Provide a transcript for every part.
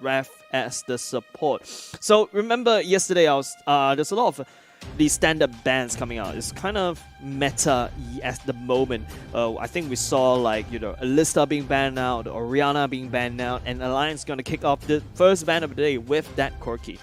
Wrath as the support. So remember yesterday I was there's a lot of these standard bans coming out. It's kind of meta at the moment. I think we saw like, you know, Alista being banned out, or Orianna being banned out, and Alliance gonna kick off the first ban of the day with that Corki.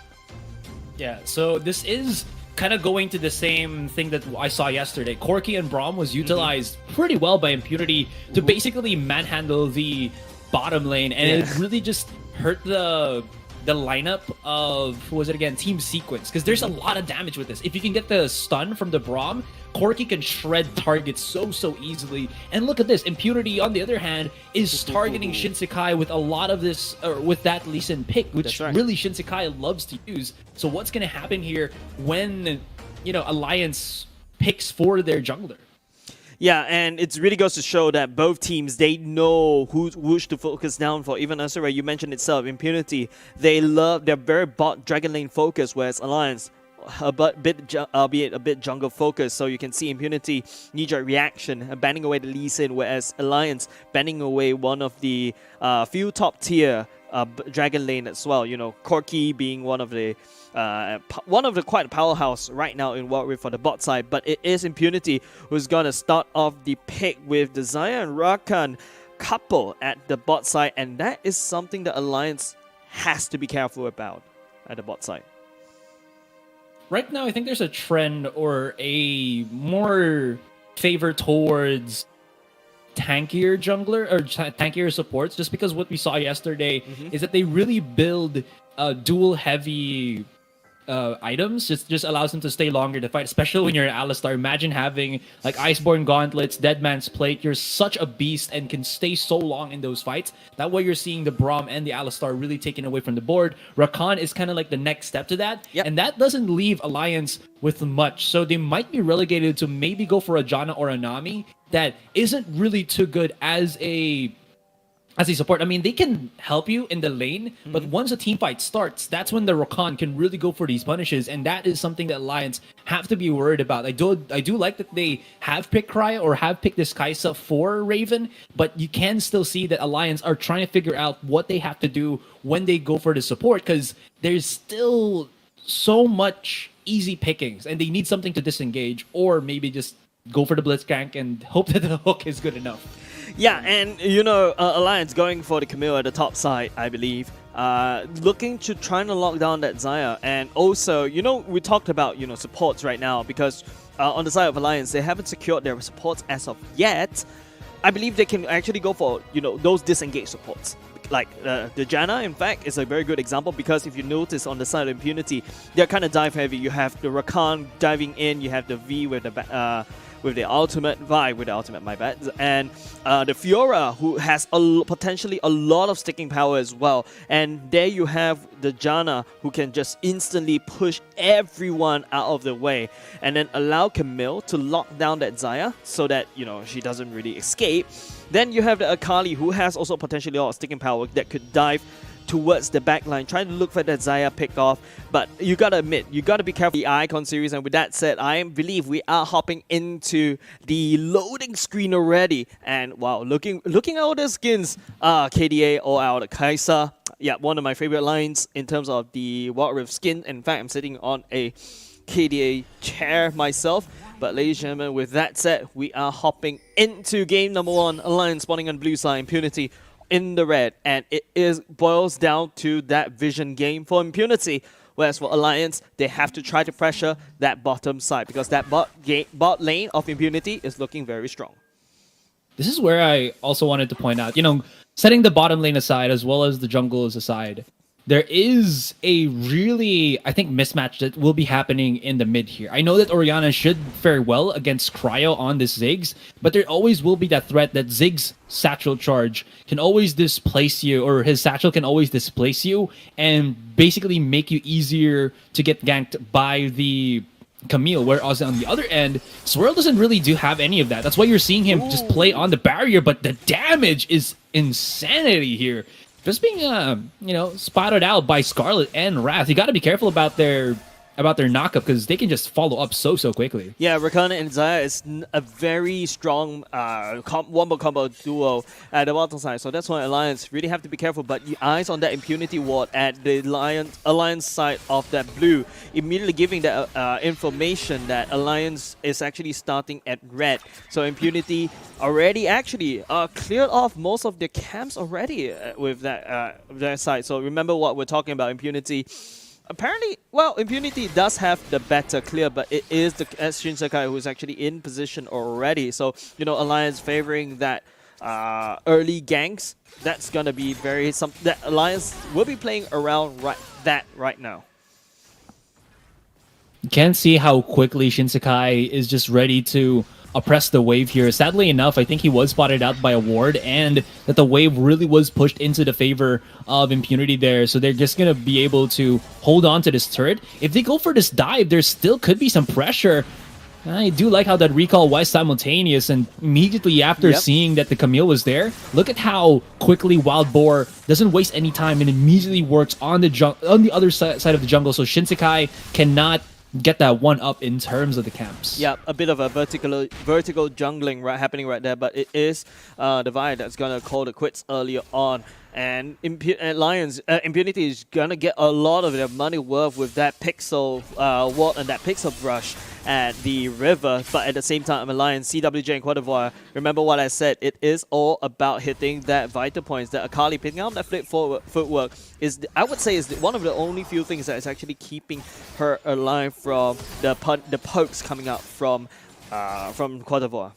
Yeah, so this is kind of going to the same thing that I saw yesterday. Corki and Braum was utilized pretty well by Impunity to basically manhandle the bottom lane, and it really just hurt the lineup of, who was it again, Team Sequence, because there's a lot of damage with this. If you can get the stun from the Braum, Corki can shred targets so easily. And look at this, Impunity on the other hand is targeting Shinsekai with a lot of this, or with that Lee Sin pick, which really Shinsekai loves to use. So what's going to happen here when, you know, Alliance picks for their jungler? Yeah, and it really goes to show that both teams, they know who to focus down for. Even Asura, you mentioned itself, Impunity, they're very bot Dragon Lane focused, whereas Alliance, albeit a bit jungle focused. So you can see Impunity knee-jerk reaction, banning away the Lee Sin, whereas Alliance banning away one of the few top tier Dragon Lane as well. You know, Corki being one of the quite powerhouse right now in Wild Rift for the bot side, but it is Impunity who's gonna start off the pick with the Xayah and Rakan couple at the bot side, and that is something the Alliance has to be careful about at the bot side. Right now, I think there's a trend or a more favor towards tankier jungler or tankier supports, just because what we saw yesterday is that they really build dual heavy items. Just allows them to stay longer to fight, especially when you're an Alistar. Imagine having like Iceborne Gauntlets, Dead Man's Plate. You're such a beast and can stay so long in those fights. That way you're seeing the Braum and the Alistar really taken away from the board. Rakan is kind of like the next step to that, and that doesn't leave Alliance with much. So they might be relegated to maybe go for a Janna or a Nami that isn't really too good as a support. I mean, they can help you in the lane, but once a team fight starts, that's when the Rakan can really go for these punishes, and that is something that Alliance have to be worried about. I do like that they have picked Cryo or have picked this Kai'Sa for Raven, but you can still see that Alliance are trying to figure out what they have to do when they go for the support, because there's still so much easy pickings, and they need something to disengage, or maybe just go for the Blitzcrank and hope that the hook is good enough. Yeah, and you know, Alliance going for the Camille at the top side, I believe. Looking to trying to lock down that Xayah. And also, you know, we talked about, you know, supports right now, because on the side of Alliance, they haven't secured their supports as of yet. I believe they can actually go for, you know, those disengaged supports. Like the Janna, in fact, is a very good example, because if you notice on the side of Impunity, they're kind of dive heavy. You have the Rakan diving in, you have the V with the ultimate, my bad, and the Fiora, who has potentially a lot of sticking power as well. And there you have the Janna, who can just instantly push everyone out of the way, and then allow Camille to lock down that Xayah so that, you know, she doesn't really escape. Then you have the Akali, who has also potentially a lot of sticking power that could dive towards the backline, trying to look for that Xayah pick off. But you gotta admit, you gotta be careful the Icon series. And with that said, I believe we are hopping into the loading screen already. And wow, looking at all the skins, KDA all out, Kai'Sa. Yeah, one of my favorite lines in terms of the Wild Rift skin. In fact, I'm sitting on a KDA chair myself. But ladies and gentlemen, with that said, we are hopping into game number 1. Alliance spawning on blue side, Impunity in the red, and it boils down to that vision game for Impunity. Whereas for Alliance, they have to try to pressure that bottom side, because that bot lane of Impunity is looking very strong. This is where I also wanted to point out, you know, setting the bottom lane aside as well as the jungles aside, there is a really, I think, mismatch that will be happening in the mid here. I know that Orianna should fare well against Cryo on this Ziggs, but there always will be that threat that Ziggs' satchel charge can always displace you, or his satchel can always displace you and basically make you easier to get ganked by the Camille, whereas on the other end, Swirl doesn't really have any of that. That's why you're seeing him just play on the barrier, but the damage is insanity here. Just being, you know, spotted out by Scarlet and Wrath. You got to be careful about their about their knockup because they can just follow up so quickly. Yeah, Rakana and Zaya is a very strong wombo combo duo at the bottom side, so that's why Alliance really have to be careful. But the eyes on that Impunity ward at the Alliance side of that blue, immediately giving that information that Alliance is actually starting at red. So Impunity already actually cleared off most of the camps already with that side. So remember what we're talking about, Impunity. Apparently, well, Impunity does have the better clear, but it is the Shin Sakai who is actually in position already. So, you know, Alliance favoring that early ganks, that's gonna be very that Alliance will be playing around right now. You can see how quickly Shin Sakai is just ready to oppress the wave here. Sadly enough, I think he was spotted out by a ward, and that the wave really was pushed into the favor of Impunity there. So they're just going to be able to hold on to this turret. If they go for this dive, there still could be some pressure. I do like how that recall was simultaneous, and immediately after seeing that the Camille was there, look at how quickly Wild Boar doesn't waste any time and immediately works on the other side of the jungle. So Shin Sakai cannot get that one up in terms of the camps. Yeah, a bit of a vertical jungling happening right there, but it is the Vi that's gonna call the quits earlier on. And Impunity is gonna get a lot of their money worth with that pixel ward and that pixel brush at the river, but at the same time, Alliance, CWJ and Quadrakill, remember what I said, it is all about hitting that vital points. That Akali picking up that footwork is, I would say, is one of the only few things that is actually keeping her alive from the pokes coming up from Quadrakill.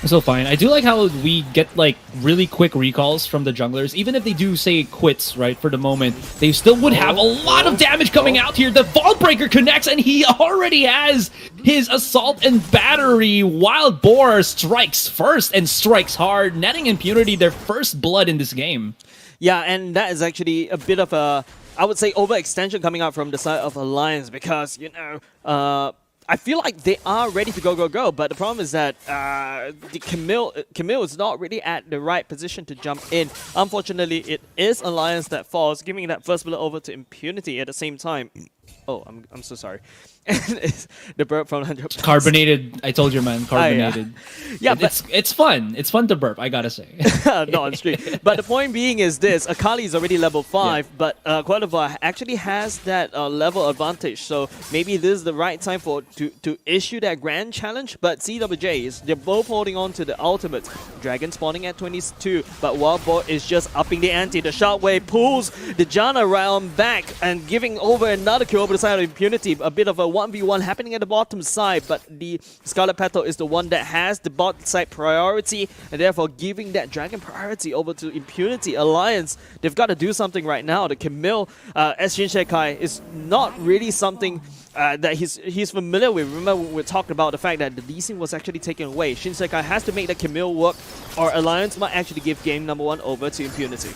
So fine. I do like how we get like really quick recalls from the junglers. Even if they do say quits, right, for the moment, they still would have a lot of damage coming out here. The Vault Breaker connects, and he already has his Assault and Battery. Wild Boar strikes first and strikes hard, netting Impunity their first blood in this game. Yeah, and that is actually a bit of a, I would say, overextension coming out from the side of Alliance because, you know, I feel like they are ready to go, but the problem is that the Camille is not really at the right position to jump in. Unfortunately, it is Alliance that falls, giving that first bullet over to Impunity at the same time. Oh, I'm so sorry. The burp from 100%. Carbonated. I told you, man. Carbonated. Yeah, but it's fun. It's fun to burp, I gotta say. Not on stream. But the point being is this. Akali is already level 5, but Quadrakill actually has that level advantage. So maybe this is the right time to issue that grand challenge. But CWJs, they're both holding on to the ultimates. Dragon spawning at 22, but Wild Boar is just upping the ante. The Shockwave pulls the Janna round back and giving over another kill over the side of Impunity. A bit of a 1v1 happening at the bottom side, but the Scarlet Petal is the one that has the bot side priority, and therefore giving that Dragon priority over to Impunity. Alliance, they've got to do something right now. The Camille as Shin Sakai is not really something that he's familiar with. Remember, we talked about the fact that the leasing was actually taken away. Shin Sakai has to make the Camille work, or Alliance might actually give game number 1 over to Impunity.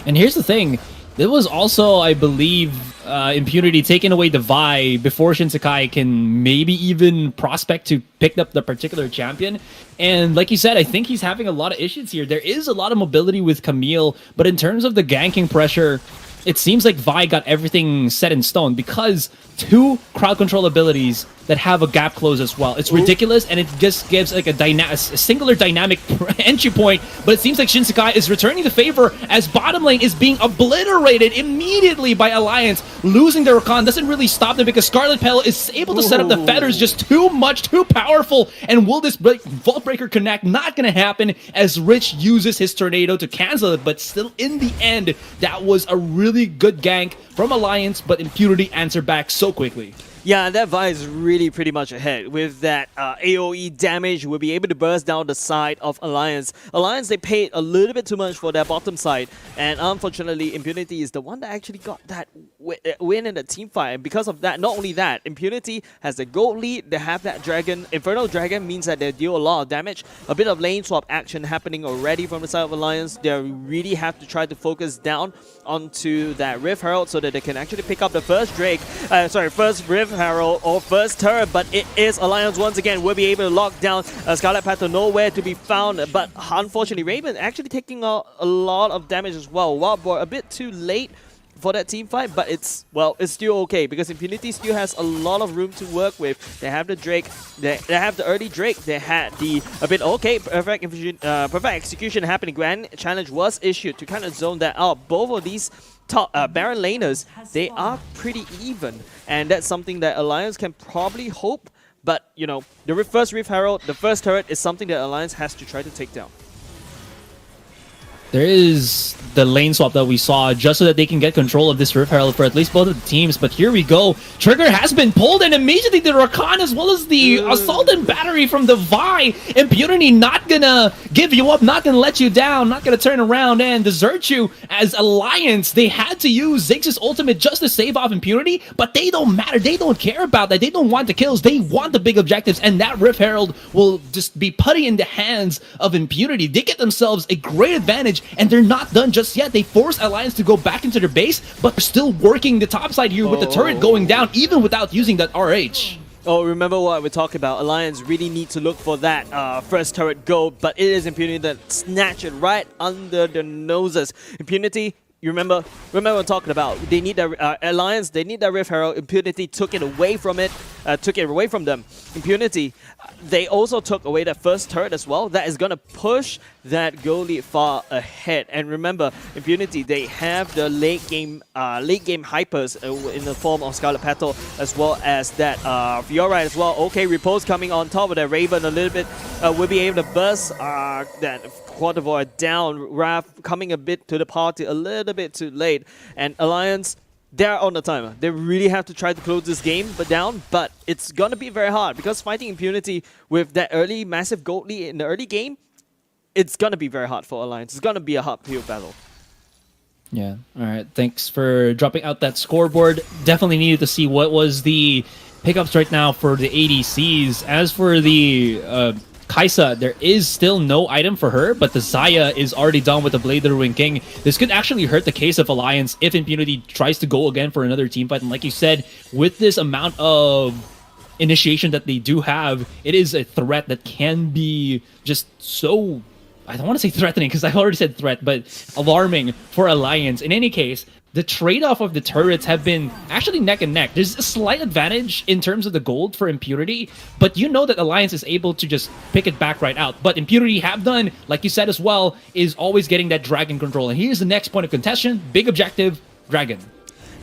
And here's the thing. There was also, I believe, Impunity taking away the Vi before Shin Sakai can maybe even prospect to pick up the particular champion. And like you said, I think he's having a lot of issues here. There is a lot of mobility with Camille, but in terms of the ganking pressure, it seems like Vi got everything set in stone because 2 crowd control abilities that have a gap close as well. It's ridiculous, and it just gives like a singular dynamic entry point, but it seems like Shin Sakai is returning the favor as bottom lane is being obliterated immediately by Alliance. Losing their Rakan doesn't really stop them because Scarlet Petal is able to set up the feathers just too much, too powerful, and will this Vault Breaker connect? Not gonna happen as Rich uses his Tornado to cancel it, but still in the end, that was a really good gank from Alliance, but Impunity answered back so quickly. Yeah, that Vi is really pretty much ahead. With that AoE damage, we'll be able to burst down the side of Alliance. Alliance, they paid a little bit too much for their bottom side, and unfortunately, Impunity is the one that actually got that win in the team fight. And because of that, not only that, Impunity has the gold lead, they have that Dragon. Infernal Dragon means that they deal a lot of damage. A bit of lane swap action happening already from the side of Alliance. They really have to try to focus down onto that Rift Herald so that they can actually pick up the first first Rift Herald or first turret, but it is Alliance once again will be able to lock down Scarlet Petal, nowhere to be found, but unfortunately Raven actually taking a lot of damage as well. Wild Boar a bit too late for that team fight, but it's still okay because Impunity still has a lot of room to work with. They have the Drake, they have the early Drake, they had the perfect execution happening. Grand challenge was issued to kind of zone that out. Both of these top Baron laners, they are pretty even, and that's something that Alliance can probably hope. But you know, the first Rift Herald, the first turret is something that Alliance has to try to take down. There is the lane swap that we saw just so that they can get control of this Rift Herald for at least both of the teams. But here we go. Trigger has been pulled, and immediately the Rakan as well as the Assault and Battery from the Vi. Impunity not gonna give you up, not gonna let you down, not gonna turn around and desert you. As Alliance, they had to use Ziggs' ultimate just to save off Impunity, but they don't matter. They don't care about that. They don't want the kills. They want the big objectives, and that Rift Herald will just be putty in the hands of Impunity. They get themselves a great advantage, and they're not done just yet. They force Alliance to go back into their base, but they're still working the top side here with the turret going down, even without using that RH. Oh, remember what we're talking about. Alliance really need to look for that first turret go, but it is Impunity that snatch it right under their noses. Impunity, you remember what I'm talking about. They need that Alliance, they need that Rift Herald. Impunity took it away from them. Impunity, they also took away that first turret as well. That is gonna push that goalie far ahead. And remember, Impunity, they have the late game hypers in the form of Scarlet Petal, as well as that Fiora as well. Okay, Repose coming on top of that Raven a little bit. Will be able to burst that Quadrakill down. Raph coming a bit to the party a little bit too late. And Alliance, they're on the timer. They really have to try to close this game down, but it's gonna be very hard because fighting Impunity with that early massive gold lead in the early game, it's gonna be very hard for Alliance. It's gonna be a uphill battle. Yeah. All right. Thanks for dropping out that scoreboard. Definitely needed to see what was the pickups right now for the ADCs. As for the Kaisa, there is still no item for her, but the Xayah is already done with the Blade of the Ruined King. This could actually hurt the case of Alliance if Impunity tries to go again for another team fight. And like you said, with this amount of initiation that they do have, it is a threat that can be just so... I don't want to say threatening because I already said threat, but alarming for Alliance. In any case, the trade-off of the turrets have been actually neck and neck. There's a slight advantage in terms of the gold for Impunity, but you know that Alliance is able to just pick it back right out. But Impunity have done, like you said as well, is always getting that dragon control. And here's the next point of contention. Big objective, dragon.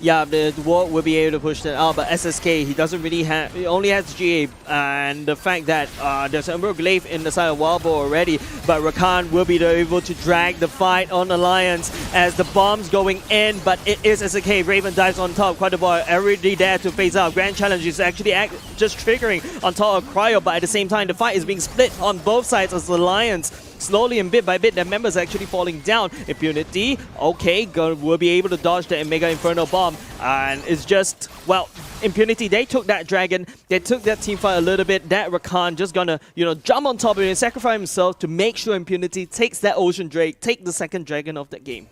Yeah, the Ward will be able to push that out, but SSK, he doesn't really have, he only has GA, and the fact that there's Emerald Glaive in the side of Wild Boar already, but Rakan will be able to drag the fight on Alliance as the bomb's going in, but it is SSK. Raven dives on top, Quadrakill already there to phase out. Grand Challenge is actually just triggering on top of Cryo, but at the same time, the fight is being split on both sides as Alliance. Slowly and bit by bit, their members are actually falling down. Impunity, okay, will be able to dodge the Mega Inferno Bomb. And it's just, well, Impunity, they took that dragon, they took that team fight a little bit. That Rakan just gonna, you know, jump on top of it and sacrifice himself to make sure Impunity takes that Ocean Drake, take the second dragon of that game.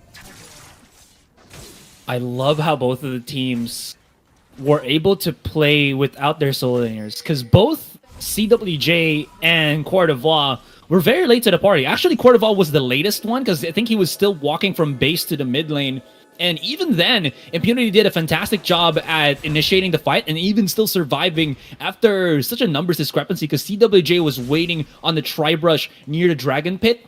I love how both of the teams were able to play without their solo laners, because both CWJ and Quadrakill were very late to the party. Actually, Quadrakill was the latest one because I think he was still walking from base to the mid lane. And even then, Impunity did a fantastic job at initiating the fight and even still surviving after such a numbers discrepancy because CWJ was waiting on the Tribrush near the Dragon Pit.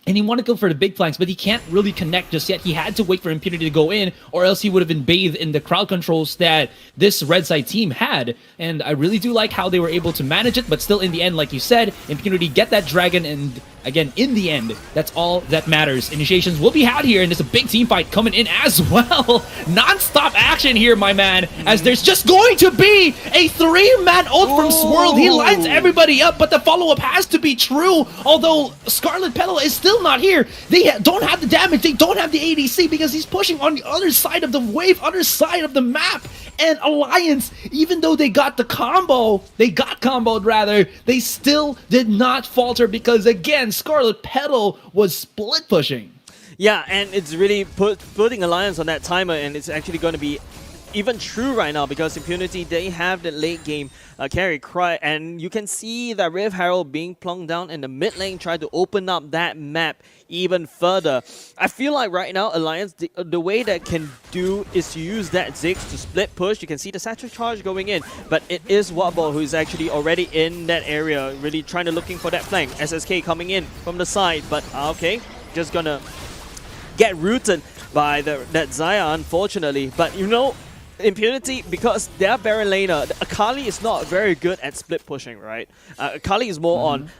And he wanted to go for the big flanks, but he can't really connect just yet. He had to wait for Impunity to go in, or else he would have been bathed in the crowd controls that this red side team had. And I really do like how they were able to manage it, but still in the end, like you said, Impunity get that dragon, and again, in the end, that's all that matters. Initiations will be had here, and there's a big team fight coming in as well. Non-stop action here, my man, as there's just going to be a 3-man ult from Swirl. He lines everybody up, but the follow-up has to be true, although Scarlet Petal is still not here. They don't have the damage, they don't have the ADC because he's pushing on the other side of the wave, other side of the map. And Alliance, even though they got comboed rather, they still did not falter because again, Scarlet Petal was split pushing. Yeah, and it's really putting Alliance on that timer, and it's actually going to be even true right now because Impunity, they have the late game carry cry, and you can see that Rift Herald being plunked down in the mid lane, trying to open up that map even further. I feel like right now Alliance, the way that can do is to use that Ziggs to split push. You can see the satchel charge going in, but it is Wobble who's actually already in that area, really trying to looking for that flank. SSK coming in from the side, but okay, just gonna get rooted by that Xayah, unfortunately. But you know, Impunity, because their Baron laner, Akali is not very good at split pushing, right? Akali is more on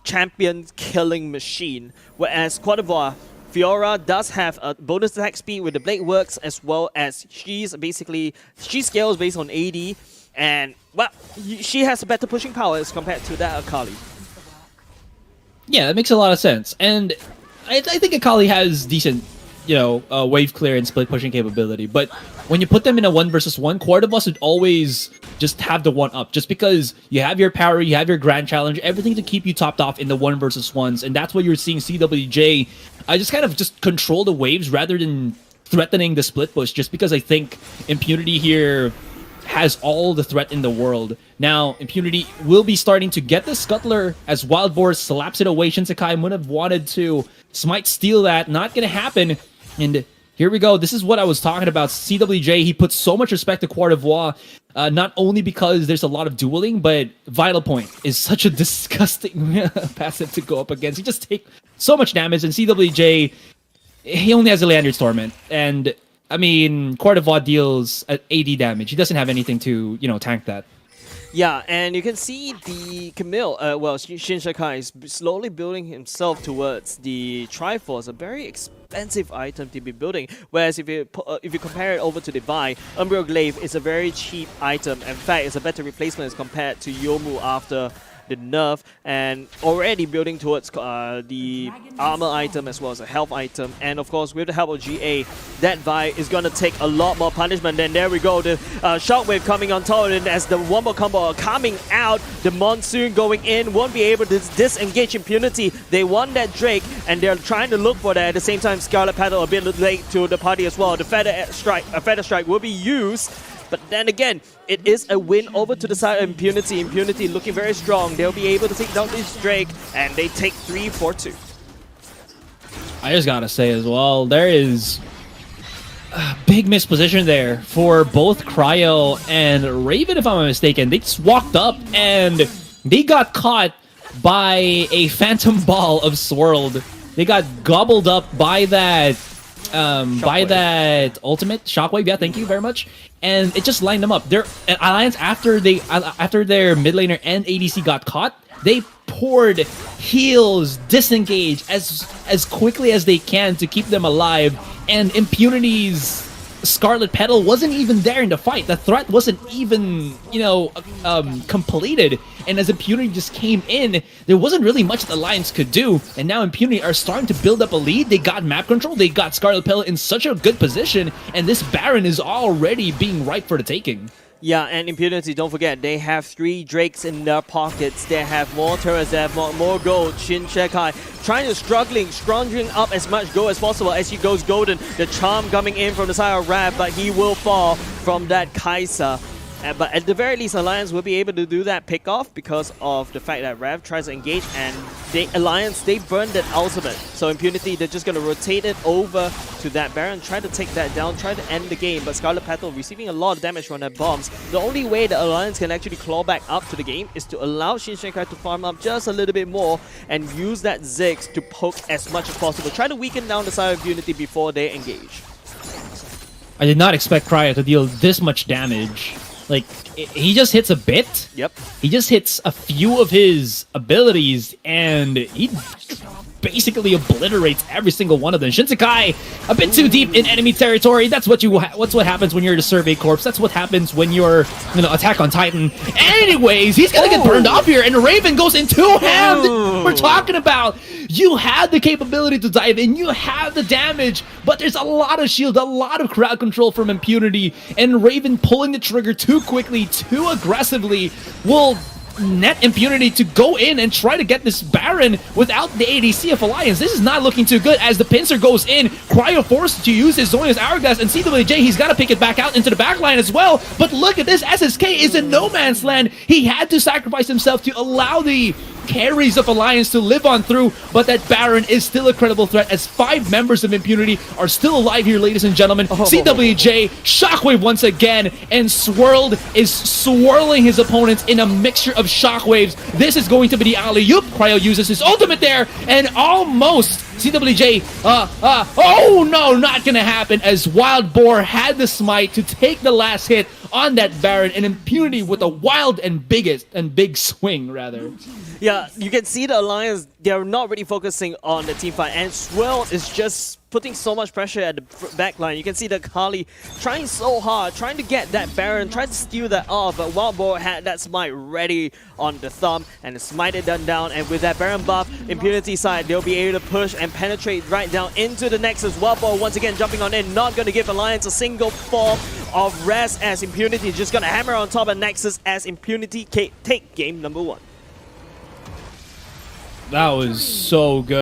champion killing machine, whereas Quadrakill, Fiora does have a bonus attack speed with the blade works, as well as she scales based on AD, and well, she has a better pushing power as compared to that Akali. Yeah, that makes a lot of sense, and I think Akali has decent, wave clear and split pushing capability, but when you put them in a 1 versus 1, Quadrakill should always just have the 1-up, just because you have your power, you have your grand challenge, everything to keep you topped off in the 1 versus 1s, and that's what you're seeing CWJ just kind of just control the waves rather than threatening the split push, just because I think Impunity here has all the threat in the world. Now, Impunity will be starting to get the Scuttler as Wild Boar slaps it away. Shinsekai would have wanted to smite steal that, not gonna happen, and here we go. This is what I was talking about. CWJ, he puts so much respect to Quadrakill, not only because there's a lot of dueling, but Vital Point is such a disgusting passive to go up against. He just takes so much damage, and CWJ, he only has a Leander's Torment. And, I mean, Quadrakill deals 80 damage. He doesn't have anything to, tank that. Yeah, and you can see the Camille, Shin Sakai is slowly building himself towards the Triforce, a very expensive item to be building. Whereas if you compare it over to the Vi, Umbral Glaive is a very cheap item. In fact, it's a better replacement as compared to Yomu after the nerf, and already building towards the armor item as well as a health item. And of course, with the help of GA, that Vi is going to take a lot more punishment. Then there we go, the shockwave coming on top, and as the wombo combo coming out, the monsoon going in, won't be able to disengage Impunity. They want that Drake, and they're trying to look for that. At the same time, Scarlet Petal a bit late to the party as well. The Feather Strike will be used. But then again, it is a win over to the side of Impunity. Impunity looking very strong. They'll be able to take down this Drake, and they take 3-4-2. I just gotta say as well, there is a big misposition there for both Cryo and Raven, if I'm not mistaken. They just walked up, and they got caught by a Phantom Ball of Swirled. They got gobbled up by that ultimate Shockwave. Yeah, thank you very much. And it just lined them up. Their Alliance, after their mid laner and ADC got caught, they poured heals, disengage as quickly as they can to keep them alive. And Impunity's Scarlet Petal wasn't even there in the fight. The threat wasn't even, completed. And as Impunity just came in, there wasn't really much the Alliance could do. And now Impunity are starting to build up a lead. They got map control. They got Scarlet Petal in such a good position. And this Baron is already being ripe for the taking. Yeah, and Impunity, don't forget, they have 3 Drakes in their pockets. They have more turrets, they have more gold. Shin Shekai trying to scrounging up as much gold as possible as he goes golden. The charm coming in from the side of Rav, but he will fall from that Kai'Sa. But at the very least, Alliance will be able to do that pick off because of the fact that Rav tries to engage, and Alliance, they burned that ultimate. So Impunity, they're just going to rotate it over to that Baron, try to take that down, try to end the game. But Scarlet Petal receiving a lot of damage from their bombs. The only way the Alliance can actually claw back up to the game is to allow Shin Shekai to farm up just a little bit more and use that Ziggs to poke as much as possible. Try to weaken down the side of Impunity before they engage. I did not expect Cryo to deal this much damage. Like, he just hits a bit. Yep. He just hits a few of his abilities, and he basically obliterates every single one of them. Shinsekai, a bit too deep in enemy territory. That's what what happens when you're the Survey Corps. That's what happens when you're, Attack on Titan. Anyways, he's gonna get burned off here, and Raven goes in two-hand. We're talking about, you had the capability to dive in, you have the damage, but there's a lot of shield, a lot of crowd control from Impunity, and Raven pulling the trigger too quickly, too aggressively will net Impunity to go in and try to get this Baron without the ADC of Alliance. This is not looking too good as the pincer goes in. Cryo forced to use his Zonia's Hourglass, and CWJ, he's got to pick it back out into the backline as well. But look at this, SSK is in no man's land. He had to sacrifice himself to allow the carries of Alliance to live on through, but that Baron is still a credible threat as 5 members of Impunity are still alive here, ladies and gentlemen. CWJ, Shockwave once again, and Swirled is swirling his opponents in a mixture of shockwaves. This is going to be the alley-oop. Cryo uses his ultimate there, and almost CWJ, oh no, not gonna happen, as Wild Boar had the smite to take the last hit on that Baron, and Impunity with a wild and big swing, rather. Yeah, you can see the Alliance, they're not really focusing on the team fight, and Swirl is just putting so much pressure at the back line. You can see the Akali trying so hard, trying to get that Baron, trying to steal that off, but Wild Boar had that smite ready on the thumb, and the smite it done down, and with that Baron buff, Impunity side, they'll be able to push and penetrate right down into the Nexus. Wild Boar once again jumping on in, not going to give Alliance a single form of rest, as Impunity just going to hammer on top of Nexus as Impunity take game number 1. That was so good.